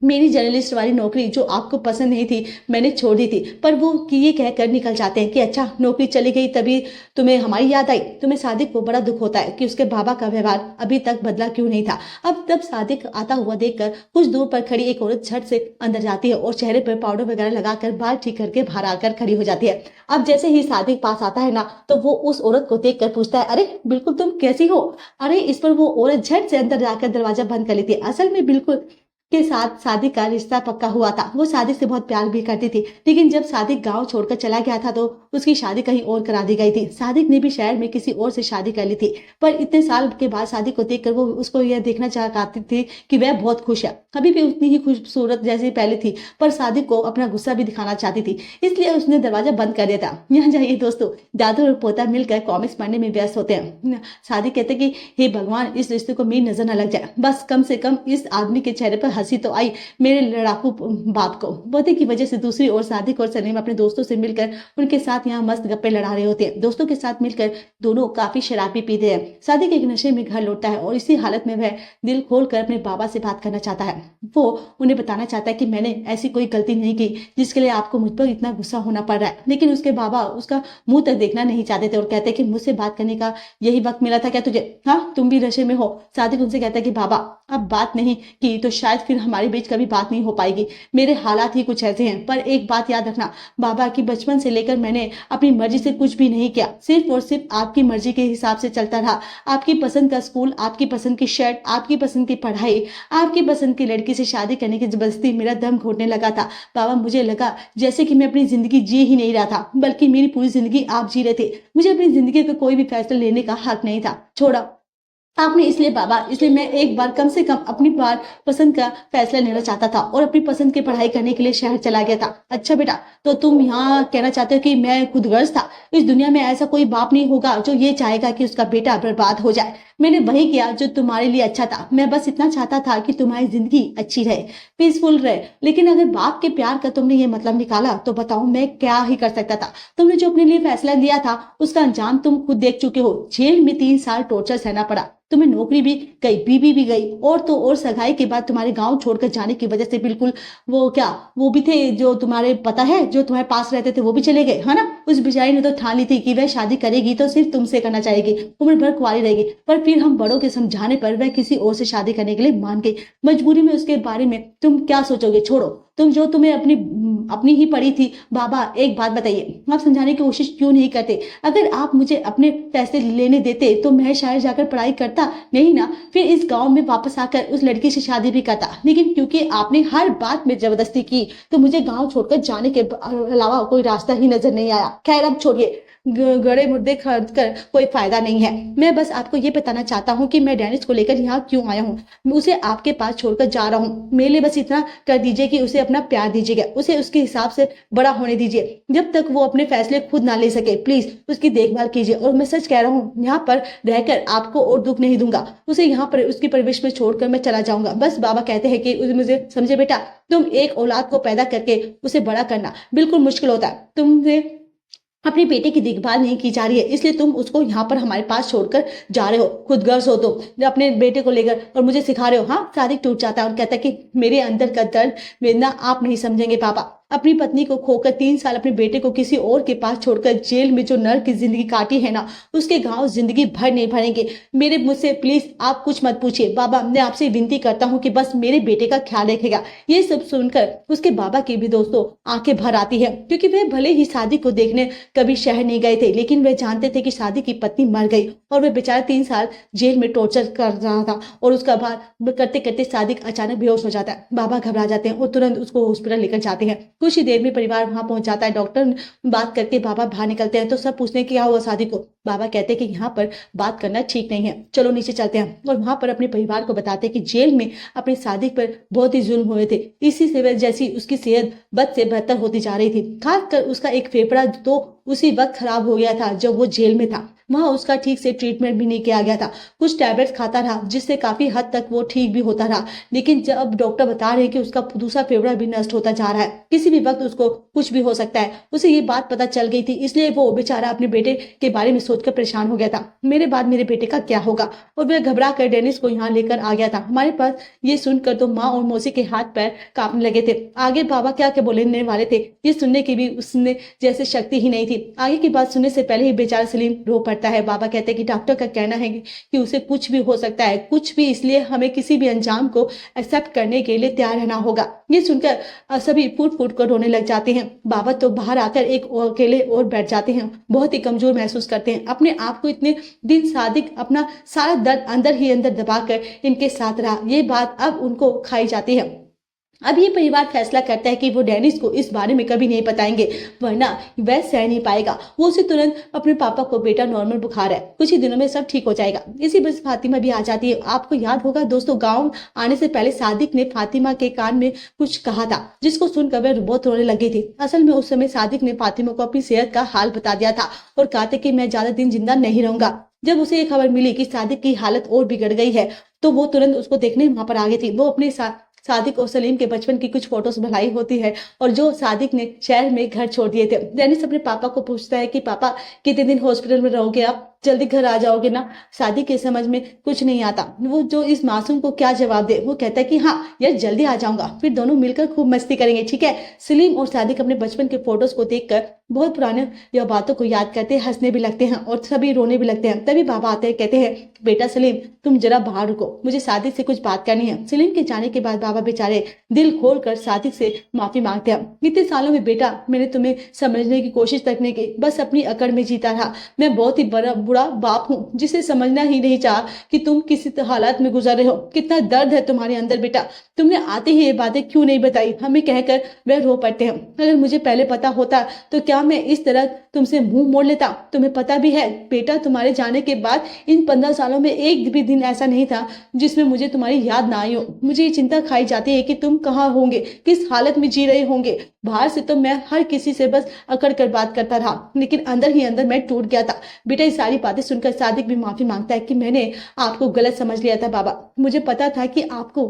मेरी जर्नलिस्ट वाली नौकरी जो आपको पसंद नहीं थी मैंने छोड़ दी थी। पर वो कि ये कहकर निकल जाते हैं कि अच्छा नौकरी चली गई तभी तुम्हें हमारी याद आई। तुम्हें सादिक को बड़ा दुख होता है कि उसके बाबा का व्यवहार अभी तक बदला क्यों नहीं था। अब तब सादिक आता हुआ देखकर कुछ दूर पर खड़ी एक औरत झट से अंदर जाती है और चेहरे पर पाउडर वगैरह लगाकर बाल ठीक करके बाहर आकर खड़ी हो जाती है। अब जैसे ही सादिक पास आता है ना तो वो उस औरत को देख कर पूछता है अरे बिल्कुल तुम कैसी हो? अरे इस पर वो औरत झट से अंदर जाकर दरवाजा बंद कर लेती है। असल में बिल्कुल के साथ सादिक का रिश्ता पक्का हुआ था। वो सादिक से बहुत प्यार भी करती थी लेकिन जब सादिक गांव छोड़कर चला गया था तो उसकी शादी कहीं और करा दी गई थी। सादिक ने भी शहर में किसी और से शादी कर ली थी। पर इतने साल के बाद सादिक को देखकर वो उसको यह देखना चाहती थी कि वह बहुत खुश है, अभी भी उतनी ही खूबसूरत जैसी पहले थी। पर सादिक को अपना गुस्सा भी दिखाना चाहती थी इसलिए उसने दरवाजा बंद कर दिया था। यहाँ जाइए दोस्तों, दादू और पोता मिलकर कॉमिक्स पढ़ने में व्यस्त होते हैं। सादिक कहते कि हे भगवान इस रिश्ते को मेरी नजर न लग जाए, बस कम से कम इस आदमी के चेहरे पर हंसी तो आई मेरे लड़ाकू बाप को। पति की वजह से दूसरी ओर सादिक और सलीम अपने दोस्तों से मिलकर उनके साथ यहाँ मस्त गप्पे लड़ा रहे होते हैं। दोस्तों के साथ मिलकर दोनों काफी शराब भी पीते हैं। सादिक एक नशे में घर लौटता है और इसी हालत में वह दिल खोल कर अपने बाबा से बात करना चाहता है। वो उन्हें बताना चाहता है कि मैंने ऐसी कोई गलती नहीं की जिसके लिए आपको मुझ पर इतना गुस्सा होना पड़ रहा है। लेकिन उसके बाबा उसका मुंह तक देखना नहीं चाहते थे और कहते कि मुझसे बात करने का यही वक्त मिला था क्या तुझे? हाँ, तुम भी नशे में हो। सादिक उनसे कहता है कि बाबा अब बात नहीं की तो शायद फिर हमारे बीच कभी बात नहीं हो पाएगी। मेरे हालात ही कुछ ऐसे हैं। पर एक बात याद रखना बाबा की बचपन से लेकर मैंने अपनी मर्जी से कुछ भी नहीं किया, सिर्फ और सिर्फ आपकी मर्जी के हिसाब से चलता रहा। आपकी पसंद का स्कूल, आपकी पसंद की शर्ट, आपकी पसंद की पढ़ाई, आपकी पसंद की लड़की से शादी करने की जबरदस्ती मेरा दम घोटने लगा था। बाबा मुझे लगा जैसे कि मैं अपनी जिंदगी जी ही नहीं रहा था, बल्कि मेरी पूरी जिंदगी आप जी रहे थे। मुझे अपनी जिंदगी का कोई भी फैसला लेने का हक नहीं था। छोड़ा आपने, इसलिए बाबा, इसलिए मैं एक बार कम से कम अपनी बार पसंद का फैसला लेना चाहता था और अपनी पसंद की पढ़ाई करने के लिए शहर चला गया था। अच्छा बेटा, तो तुम यहाँ कहना चाहते हो कि मैं खुदगर्ज था? इस दुनिया में ऐसा कोई बाप नहीं होगा जो ये चाहेगा कि उसका बेटा बर्बाद हो जाए। मैंने वही किया जो तुम्हारे लिए अच्छा था। मैं बस इतना चाहता था कि तुम्हारी जिंदगी अच्छी रहे, पीसफुल रहे। लेकिन अगर बाप के प्यार का तुमने ये मतलब निकाला तो बताओ मैं क्या ही कर सकता था। तुमने जो अपने लिए फैसला लिया था उसका अंजाम तुम खुद देख चुके हो। जेल में 3 साल टॉर्चर सहना पड़ा, तुम्हें नौकरी भी गई, बीबी भी गई, और तो और सगाई के बाद तुम्हारे गांव छोड़कर जाने की वजह से बिल्कुल वो भी थे जो तुम्हारे पता है जो तुम्हारे पास रहते थे वो भी चले गए, है ना? उस बेचारी ने तो ठान ली थी कि वह शादी करेगी तो सिर्फ तुमसे करना चाहेगी, उम्र भर कुंवारी रहेगी। पर फिर हम बड़ों के समझाने पर वह किसी और से शादी करने के लिए मान गई। मजबूरी में उसके बारे में तुम क्या सोचोगे? छोड़ो, तुम जो तुम्हें अपनी ही पड़ी थी। बाबा एक बात बताइए, आप समझाने की कोशिश क्यों नहीं करते? अगर आप मुझे अपने फैसले लेने देते तो मैं शायद जाकर पढ़ाई करता नहीं ना, फिर इस गांव में वापस आकर उस लड़की से शादी भी करता। लेकिन क्योंकि आपने हर बात में जबरदस्ती की तो मुझे गांव छोड़कर जाने के अलावा कोई रास्ता ही नजर नहीं आया। खैर अब छोड़िए, गड़े मुर्दे खरीद कर कोई फायदा नहीं है। मैं बस आपको ये बताना चाहता हूँ कि मैं डेनिस को लेकर यहाँ क्यों आया हूँ। उसे आपके पास छोड़कर जा रहा हूँ। मेरे लिए बस इतना कर दीजिए कि उसे अपना प्यार दीजिएगा, उसे उसके हिसाब से बड़ा होने दीजिए। जब तक वो अपने फैसले खुद ना ले सके प्लीज उसकी देखभाल कीजिए। और मैं सच कह रहा हूँ, यहाँ पर रहकर आपको और दुख नहीं दूंगा। उसे यहाँ पर उसकी परवरिश में छोड़कर मैं चला जाऊंगा। बस बाबा कहते हैं कि मुझे समझे बेटा, तुम एक औलाद को पैदा करके उसे बड़ा करना बिल्कुल मुश्किल होता है। तुमसे अपने बेटे की देखभाल नहीं की जा रही है, इसलिए तुम उसको यहाँ पर हमारे पास छोड़कर जा रहे हो। खुदगर्ज हो तुम अपने बेटे को लेकर और मुझे सिखा रहे हो। हाँ, सादिक टूट जाता है और कहता है कि मेरे अंदर का दर्द वेदना आप नहीं समझेंगे पापा। अपनी पत्नी को खोकर 3 साल अपने बेटे को किसी और के पास छोड़कर जेल में जो नर्क की जिंदगी काटी है ना, उसके घाव जिंदगी भर नहीं भरेंगे। मेरे मुझसे प्लीज आप कुछ मत पूछिए बाबा, मैं आपसे विनती करता हूँ कि बस मेरे बेटे का ख्याल रखेगा। ये सब सुनकर उसके बाबा की भी दोस्तों आंखें भर आती है, क्योंकि वे भले ही सादिक को देखने कभी शहर नहीं गए थे, लेकिन वे जानते थे कि सादिक की पत्नी मर गई और वे बेचारा 3 साल जेल में टॉर्चर कर रहा था। और उसका बाद करते करते सादिक अचानक बेहोश हो जाता है। बाबा घबरा जाते हैं और तुरंत उसको हॉस्पिटल लेकर जाते हैं। कुछ ही देर में परिवार वहां पहुंच जाता है। डॉक्टर बात करके बाबा बाहर निकलते हैं तो सब पूछते हैं क्या हुआ सादिक को। बाबा कहते हैं कि यहाँ पर बात करना ठीक नहीं है, चलो नीचे चलते हैं। और वहां पर अपने परिवार को बताते हैं कि जेल में अपने सादिक पर बहुत ही जुल्म हुए थे। इसी से जैसी उसकी सेहत बद से बेहतर होती जा रही थी। खासकर उसका एक फेफड़ा तो उसी वक्त खराब हो गया था जब वो जेल में था। वहां उसका ठीक से ट्रीटमेंट भी नहीं किया गया था। कुछ टैबलेट्स खाता रहा जिससे काफी हद तक वो ठीक भी होता रहा, लेकिन जब डॉक्टर बता रहे हैं कि उसका दूसरा फेफड़ा भी नष्ट होता जा रहा है, किसी भी वक्त उसको कुछ भी हो सकता है। उसे ये बात पता चल गई थी, इसलिए वो बेचारा अपने बेटे के बारे में सोचकर परेशान हो गया था। मेरे बाद मेरे बेटे का क्या होगा? और वह घबरा कर डेनिस को यहाँ लेकर आ गया था। हमारे पास ये सुनकर तो माँ और मौसी के हाथ पैर कांपने लगे थे। आगे बाबा क्या क्या बोलने वाले थे ये सुनने की भी उसने जैसे शक्ति ही नहीं थी। आगे की बात सुनने से पहले ही बेचारा सलीम रो पड़ता है। बाबा कहते हैं कि डॉक्टर का कहना है कि उसे कुछ भी हो सकता है, कुछ भी, इसलिए हमें किसी भी अंजाम को एक्सेप्ट करने के लिए तैयार रहना होगा। ये सुनकर सभी फूट फूट कर रोने लग जाते हैं। बाबा तो बाहर आकर एक अकेले और बैठ जाते हैं। बहुत ही कमजोर महसूस करते हैं अपने आप को। इतने दिन सादिक अपना सारा दर्द अंदर ही अंदर दबाकर इनके साथ रहा, ये बात अब उनको खाई जाती है। अब ये परिवार फैसला करता है कि वो डेनिस को इस बारे में कभी नहीं बताएंगे, वरना वह सह नहीं पाएगा। वो उसे तुरंत अपने पापा को बेटा नॉर्मल बुखार है, कुछ ही दिनों में सब ठीक हो जाएगा। इसी बस फातिमा भी आ जाती है। आपको याद होगा दोस्तों, गांव आने से पहले सादिक ने फातिमा के कान में कुछ कहा था जिसको सुनकर वह बहुत रोने लगी थी। असल में उस समय सादिक ने फातिमा को अपनी सेहत का हाल बता दिया था और कहा था कि मैं ज्यादा दिन जिंदा नहीं रहूंगा। जब उसे ये खबर मिली कि सादिक की हालत और बिगड़ गई है तो वो तुरंत उसको देखने वहां पर आ गई थी। वो अपने सादिक और सलीम के बचपन की कुछ फोटोज भलाई होती है और जो सादिक ने शहर में घर छोड़ दिए थे। डेनिस अपने पापा को पूछता है कि पापा कितने दिन हॉस्पिटल में रहोगे, आप जल्दी घर आ जाओगे ना। सादिक के समझ में कुछ नहीं आता, वो जो इस मासूम को क्या जवाब दे। वो कहता है कि हाँ यार जल्दी आ जाऊंगा, फिर दोनों मिलकर खूब मस्ती करेंगे, ठीक है। सलीम और सादिक अपने बचपन के फोटोज को देखकर बहुत पुराने या बातों को याद करते हैं, हंसने भी लगते हैं और सभी रोने भी लगते हैं। तभी बाबा आते हैं, कहते हैं बेटा सलीम तुम जरा बाहर रुको, मुझे सादिक से कुछ बात करनी है। सलीम के जाने के बाद बाबा बेचारे दिल खोल कर सादिक से माफी मांगते हैं। इतने सालों में बेटा मैंने तुम्हें समझने की कोशिश तक नहीं की, बस अपनी अकड़ में जीता रहा। मैं बहुत ही बुरा बाप हूँ जिसे समझना ही नहीं चाहा कि तुम किस हालात में गुजर रहे हो, कितना दर्द है तुम्हारे अंदर। बेटा तुमने आते ही ये बातें क्यों नहीं बताई, हमें कहकर वह रो पड़ते हैं। अगर मुझे पहले पता होता तो क्या मैं इस तरह तुमसे मुंह मोड़ लेता। तुम्हें पता भी है बेटा तुम्हारे जाने के बाद इन 15 सालों में एक भी दिन ऐसा नहीं था जिसमें मुझे तुम्हारी याद ना आई हो। मुझे ये चिंता खाई जाती है कि तुम कहाँ होंगे, किस हालत में जी रहे होंगे। बाहर से तो मैं हर किसी से बस अकड़ कर बात करता रहा, लेकिन अंदर ही अंदर मैं टूट गया था। बेटा ये सारी बातें सुनकर सादिक भी माफी मांगता है कि मैंने आपको गलत समझ लिया था बाबा, मुझे पता था कि आपको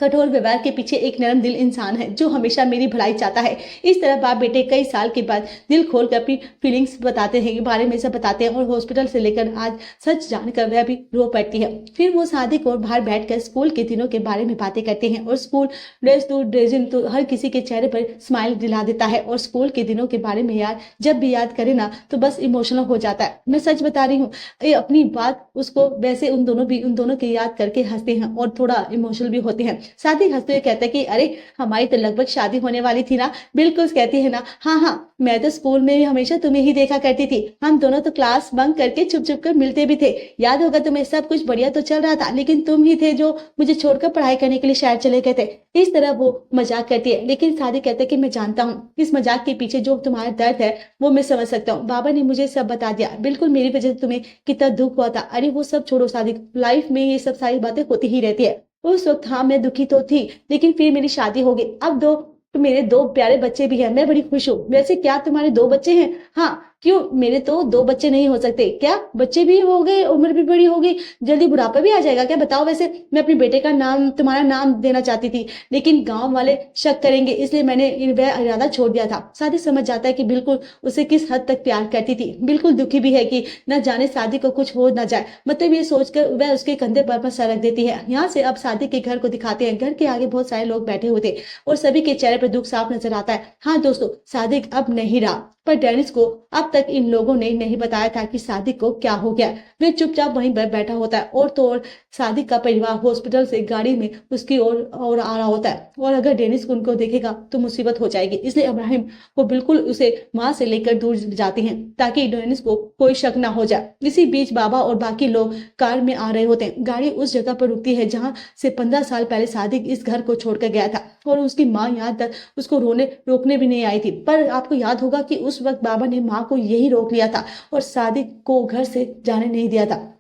कठोर व्यवहार के पीछे एक नरम दिल इंसान है जो हमेशा मेरी भलाई चाहता है। इस तरह बाप बेटे कई साल के बाद दिल खोल कर अपनी फीलिंग्स बताते हैं, बारे में सब बताते हैं और हॉस्पिटल से लेकर आज सच जानकर वह भी रो पड़ती है। फिर वो सादिक और बाहर बैठकर स्कूल के दिनों के बारे में बातें करते हैं और स्कूल ड्रेसिंग तो हर किसी के चेहरे पर स्माइल दिला देता है और स्कूल के दिनों के बारे में यार जब भी याद करे ना तो बस इमोशनल हो जाता है। मैं सच बता रही हूँ, अपनी बात उसको वैसे उन दोनों के याद करके हंसते हैं और थोड़ा इमोशनल भी होते हैं। सादिक हंसते हुए कहता है कि अरे हमारी तो लगभग शादी होने वाली थी ना। बिल्कुल कहती है ना, हाँ मैं तो स्कूल में भी हमेशा तुम्हें ही देखा करती थी, हम दोनों तो क्लास बंक करके छुप छुप कर मिलते भी थे। याद होगा तुम्हें, सब कुछ बढ़िया तो चल रहा था लेकिन तुम ही थे जो मुझे छोड़कर पढ़ाई करने के लिए शहर चले गए थे। इस तरह वो मजाक करती है, लेकिन सादिक कहता है कि मैं जानता हूँ इस मजाक के पीछे जो तुम्हारा दर्द है वो मैं समझ सकता हूँ। बाबा ने मुझे सब बता दिया, बिल्कुल मेरी वजह से तुम्हें कितना दुख हुआ था। अरे वो सब छोड़ो सादिक, लाइफ में ये सब सारी बातें होती ही रहती है। उस वक्त हाँ मैं दुखी तो थी, लेकिन फिर मेरी शादी हो गई। अब मेरे 2 प्यारे बच्चे भी हैं, मैं बड़ी खुश हूँ। वैसे क्या तुम्हारे 2 बच्चे हैं? हाँ क्यों, मेरे तो 2 बच्चे नहीं हो सकते क्या? बच्चे भी हो गए, उम्र भी बड़ी हो गई, जल्दी बुढ़ापा भी आ जाएगा क्या? बताओ। वैसे मैं अपने बेटे का नाम तुम्हारा नाम देना चाहती थी, लेकिन गांव वाले शक करेंगे इसलिए मैंने वह इरादा छोड़ दिया था। सादिक समझ जाता है कि बिल्कुल उसे किस हद तक प्यार करती थी। बिल्कुल दुखी भी है कि न जाने सादिक को कुछ हो न जाए, मतलब ये सोचकर वह उसके कंधे पर सर रख देती है। यहाँ से अब सादिक के घर को दिखाते हैं। घर के आगे बहुत सारे लोग बैठे हुए थे और सभी के चेहरे पर दुख साफ नजर आता है। हाँ दोस्तों, सादिक अब नहीं रहा, पर डेनिस को अब तक इन लोगों ने नहीं बताया था कि सादिक को क्या हो गया। वे चुपचाप वहीं पर बैठा होता है और तो और सादिक का परिवार हॉस्पिटल से गाड़ी में उसकी ओर आ रहा होता है और अगर डेनिस को उनको देखेगा तो मुसीबत हो जाएगी, इसलिए इब्राहिम को बिल्कुल उसे वहां से लेकर दूर जाते हैं ताकि डेनिस को कोई शक ना हो जाए। इसी बीच बाबा और बाकी लोग कार में आ रहे होते हैं। गाड़ी उस जगह पर रुकती है जहाँ से 15 साल पहले सादिक इस घर को छोड़कर गया था और उसकी माँ यहाँ तक उसको रोकने भी नहीं आई थी। पर आपको याद होगा कि उस वक्त बाबा ने माँ को यही रोक लिया था और सादिक को घर से जाने नहीं दिया था।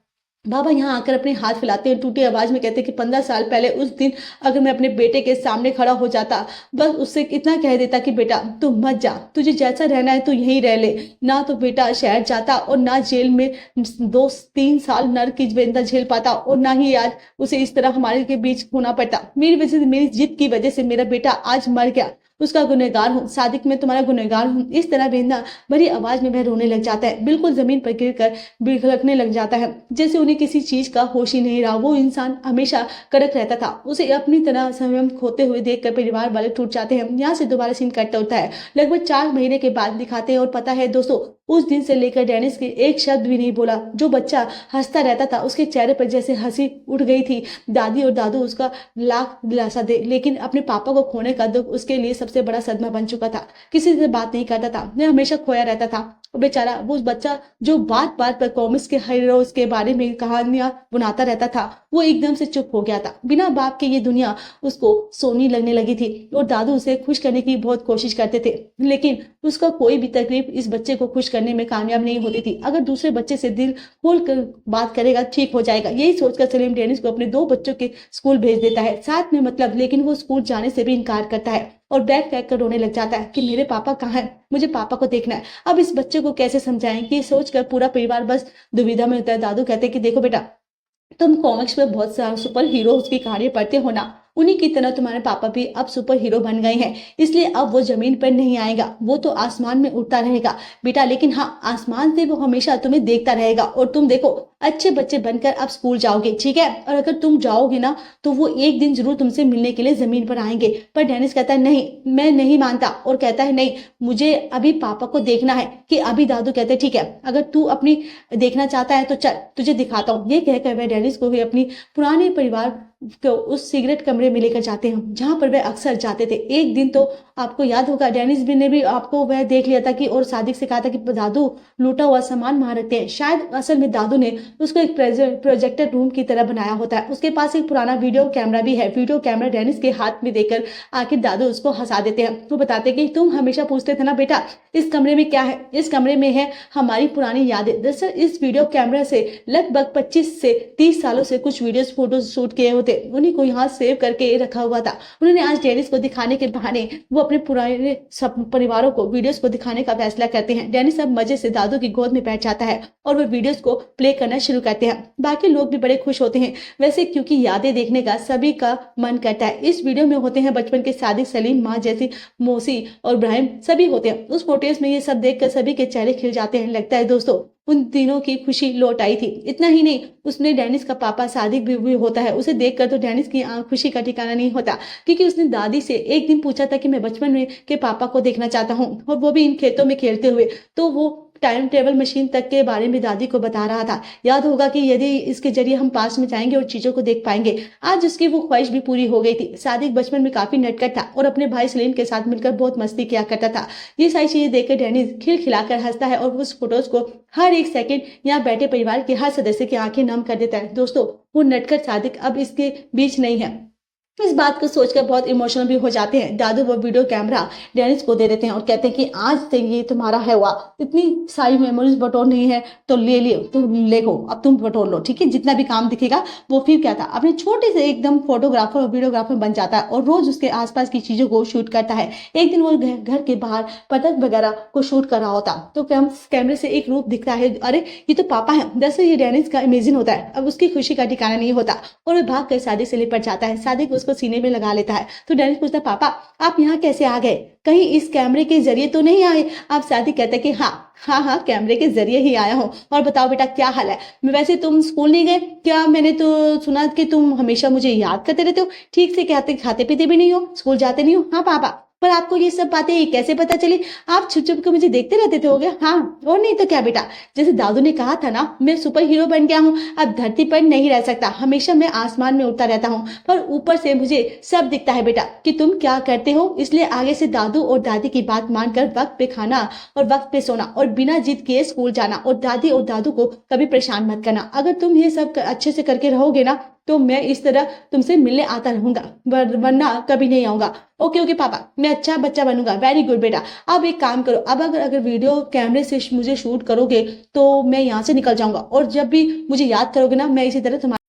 बाबा यहाँ आकर अपने हाथ फैलाते हैं, टूटी आवाज में कहते हैं कि 15 साल पहले उस दिन अगर मैं अपने बेटे के सामने खड़ा हो जाता, बस उससे इतना कह देता कि बेटा तू मत जा, तुझे जैसा रहना है तू यहीं रह ले, ना तो बेटा शहर जाता और ना जेल में 2-3 साल नर्क की वेदना झेल पाता और ना ही आज उसे इस तरह हमारे के बीच होना पड़ता। मेरी वजह से, मेरी जिद की वजह से मेरा बेटा आज मर गया, उसका गुनहगार हूँ सादिक, मैं तुम्हारा गुनहगार हूँ। इस तरह बेंदा बड़ी आवाज में वह रोने लग जाता है, बिल्कुल जमीन पर गिरकर बिलखने लग जाता है, जैसे उन्हें किसी चीज का होश ही नहीं रहा। वो इंसान हमेशा कड़क रहता था, उसे अपनी तरह संयम खोते हुए देखकर परिवार वाले टूट जाते हैं। यहाँ से दोबारा सीन कट होता है, लगभग 4 महीने के बाद दिखाते हैं और पता है दोस्तों उस दिन से लेकर डेनिस के एक शब्द भी नहीं बोला। जो बच्चा हंसता रहता था उसके चेहरे पर जैसे हंसी उठ गई थी। दादी और दादू उसका लाख दिलासा दे, लेकिन अपने पापा को खोने का दुख उसके लिए सबसे बड़ा सदमा बन चुका था। किसी से बात नहीं करता था, वह हमेशा खोया रहता था। बेचारा वो बच्चा जो बात बात पर कॉमिक्स के हीरोज के बारे में कहानियां बुनाता रहता था, वो एकदम से चुप हो गया था। बिना बाप के ये दुनिया उसको सोनी लगने लगी थी और दादू उसे खुश करने की बहुत कोशिश करते थे, लेकिन उसका कोई भी तकलीफ इस बच्चे को खुश करने में कामयाब नहीं होती थी। अगर दूसरे बच्चे से दिल खोल कर बात करेगा ठीक हो जाएगा, यही सोचकर सलीम डेनिस को अपने 2 बच्चों के स्कूल भेज देता है साथ में, मतलब लेकिन वो स्कूल जाने से भी इनकार करता है और बैग फेंक कर रोने लग जाता है कि मेरे पापा कहाँ हैं, मुझे पापा को देखना है। अब इस बच्चे को कैसे समझाएं कि सोचकर पूरा परिवार बस दुविधा में होता है। दादू कहते हैं कि देखो बेटा, तुम कॉमिक्स में बहुत सारे सुपर हीरोज की कहानी पढ़ते हो ना, उन्हीं की तरह तुम्हारे पापा भी अब सुपर हीरो बन गए हैं, इसलिए अब वो जमीन पर नहीं आएगा, वो तो आसमान में उड़ता रहेगा बेटा। लेकिन हाँ, आसमान से वो हमेशा तुम्हें देखता रहेगा और तुम देखो अच्छे बच्चे बनकर अब स्कूल जाओगे, ठीक है। और अगर तुम जाओगे ना तो वो एक दिन जरूर तुमसे मिलने के लिए जमीन पर आएंगे। पर डेनिस कहता है नहीं, मैं नहीं मानता, और कहता है नहीं, मुझे अभी पापा को देखना है। कि अभी दादू कहते हैं ठीक है, अगर तू अपनी देखना चाहता है तो चल, तुझे दिखाता हूँ। ये कहकर वह डेनिस को भी अपनी पुराने परिवार को उस सिगरेट कमरे में लेकर जाते हैं जहां पर वह अक्सर जाते थे। एक दिन तो आपको याद होगा, डेनिस भी ने भी आपको वह देख लिया था कि और सादिक से कहा था कि दादू लूटा हुआ सामान वहां रखते हैं। शायद असल में दादू ने उसको एक प्रोजेक्टर रूम की तरह बनाया होता है। उसके पास एक पुराना वीडियो कैमरा भी है। वीडियो कैमरा डेनिस के हाथ में देकर आखिर दादू उसको हंसा देते हैं। वो बताते कि तुम हमेशा पूछते थे ना बेटा इस कमरे में क्या है, इस कमरे में है हमारी पुरानी यादें। दरअसल इस वीडियो कैमरा से लगभग 25 से 30 सालों से कुछ वीडियोस फोटोज शूट किए होते, उन्हीं को यहाँ सेव करके रखा हुआ था। उन्होंने आज डेनिस को दिखाने के बहाने वो अपने पुराने सब परिवारों को वीडियोस को दिखाने का फैसला करते हैं। डेनिस अब मजे से दादू की गोद में बैठ जाता है और वो वीडियोस को प्ले करना शुरू करते हैं। बाकी लोग भी बड़े खुश होते हैं वैसे, क्योंकि यादें देखने का सभी का मन करता है। इस वीडियो में होते हैं बचपन के सादिक, सलीम, माँ जैसी, मौसी और इब्राहिम, सभी होते हैं। उस फुटेज में ये सब देखकर सभी के चेहरे खिल जाते हैं। लगता है दोस्तों उन दिनों की खुशी लौट आई थी। इतना ही नहीं, उसमें डेनिस का पापा सादिक भी होता है। उसे देखकर तो डेनिस की खुशी का ठिकाना नहीं होता, क्योंकि उसने दादी से एक दिन पूछा था कि मैं बचपन में के पापा को देखना चाहता हूँ, और वो भी इन खेतों में खेलते हुए। तो वो टाइम टेबल मशीन तक के बारे में दादी को बता रहा था। याद होगा कि यदि इसके जरिए हम पास में जाएंगे और चीजों को देख पाएंगे। आज उसकी वो ख्वाहिश भी पूरी हो गई थी। सादिक बचपन में काफी नटखट था और अपने भाई सलीम के साथ मिलकर बहुत मस्ती किया करता था। ये सारी चीजें देखकर डेनिस खिलखिलाकर हंसता है और उस फोटोज को हर एक सेकंड यहाँ बैठे परिवार के हर सदस्य की आंखें नम कर देता है। दोस्तों वो नटखट सादिक अब इसके बीच नहीं है। इस बात को सोचकर बहुत इमोशनल भी हो जाते हैं। दादू वो वीडियो कैमरा डेनिस को दे देते हैं और कहते हैं कि आज से ये तुम्हारा है हुआ, इतनी सारी मेमोरीज बटोरनी है तो ले लियो, तुम लेखो, अब तुम बटोर लो, ठीक है। जितना भी काम दिखेगा वो फिर क्या था, अपने छोटे से एकदम फोटोग्राफर और वीडियोग्राफर बन जाता है और रोज उसके आसपास की चीजों को शूट करता है। एक दिन वो घर के बाहर पतंग वगैरह को शूट कर रहा होता तो कैमरे से एक रूप दिखता है, अरे ये तो पापा है। दरअसल ये डेनिस का इमेजिन होता है। अब उसकी खुशी का ठिकाना नहीं होता और वह भाग कर सादिक से लिपट जाता है। सादिक उसको सीने में लगा लेता है। तो डेनिस पूछता है पापा आप यहाँ कैसे आ गए, कहीं इस कैमरे के जरिए तो नहीं आए आप? सादिक कहता है कि हाँ कैमरे के जरिए ही आया हूँ। और बताओ बेटा क्या हाल है? वैसे तुम स्कूल नहीं गए क्या? मैंने तो सुना कि तुम हमेशा मुझे याद करते रहते हो, ठीक से खाते पीते भी नहीं हो, स्कूल जाते नहीं हो। हाँ पापा, पर आपको ये सब बातें कैसे पता चली? आप छुप छुप के मुझे देखते रहते थे होगे। हाँ और नहीं तो क्या बेटा, जैसे दादू ने कहा था ना, मैं सुपर हीरो बन गया हूँ, अब धरती पर नहीं रह सकता, हमेशा मैं आसमान में उड़ता रहता हूँ, पर ऊपर से मुझे सब दिखता है बेटा कि तुम क्या करते हो। इसलिए आगे से दादू और दादी की बात मानकर वक्त पे खाना और वक्त पे सोना और बिना जिद किए स्कूल जाना, और दादी और दादू को कभी परेशान मत करना। अगर तुम ये सब अच्छे से करके रहोगे ना तो मैं इस तरह तुमसे मिलने आता रहूंगा, वरना कभी नहीं आऊंगा। ओके पापा, मैं अच्छा बच्चा बनूंगा। वेरी गुड बेटा। अब एक काम करो, अब अगर वीडियो कैमरे से मुझे शूट करोगे तो मैं यहाँ से निकल जाऊंगा, और जब भी मुझे याद करोगे ना मैं इसी तरह तुम्हारे